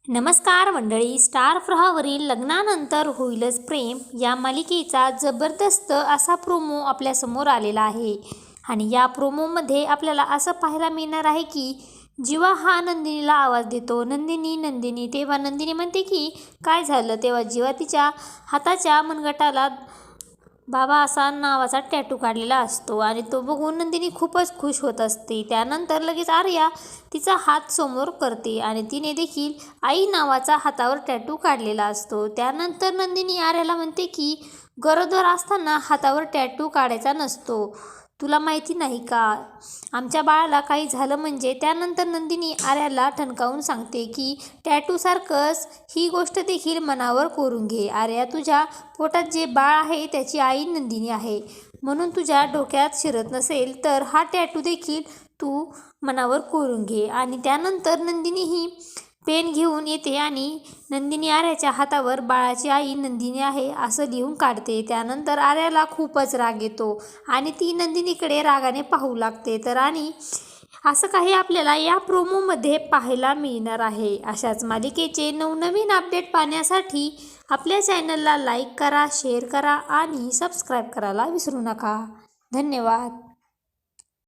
नमस्कार मंडळी, स्टार प्रवाहावरील लग्नानंतर होईलच प्रेम या मालिकेचा जबरदस्त असा प्रोमो आपल्यासमोर आलेला आहे. आणि या प्रोमोमध्ये आपल्याला असं पाहायला मिळणार आहे की जेव्हा हा नंदिनीला आवाज देतो, नंदिनी, तेव्हा नंदिनी म्हणते की काय झालं. तेव्हा जेव्हा तिच्या हाताच्या मनगटाला बाबा असा नावाचा टॅटू काढलेला असतो आणि तो बघून नंदिनी खूपच खुश होत असते. त्यानंतर लगेच आर्या तिचा हात समोर करते आणि तिने देखील आई नावाचा हातावर टॅटू काढलेला असतो. त्यानंतर नंदिनी आर्याला म्हणते की गरोदर असताना हातावर टॅटू काढायचा नसतो, तुला माहिती नाही का, आमच्या बाळाला काही झालं म्हणजे. त्यानंतर नंदिनी आर्याला ठणकावून सांगते की टॅटूसारखंच ही गोष्ट देखील मनावर कोरून घे. आर्या, तुझ्या पोटात जे बाळ आहे त्याची आई नंदिनी आहे, म्हणून तुझ्या डोक्यात शिरत नसेल तर हा टॅटू देखील तू मनावर कोरून घे. आणि त्यानंतर नंदिनी ही पेन घेऊन येते आणि नंदिनी आर्याच्या हातावर बाळाची आई नंदिनी आहे असं लिहून काढते. त्यानंतर आर्याला खूपच राग येतो आणि ती नंदिनीकडे रागाने पाहू लागते. तर आणि असं काही आपल्याला या प्रोमोमध्ये पाहायला मिळणार आहे. अशाच मालिकेचे नवनवीन अपडेट पाहण्यासाठी आपल्या चॅनलला लाईक करा, शेअर करा आणि सबस्क्राईब करायला विसरू नका. धन्यवाद.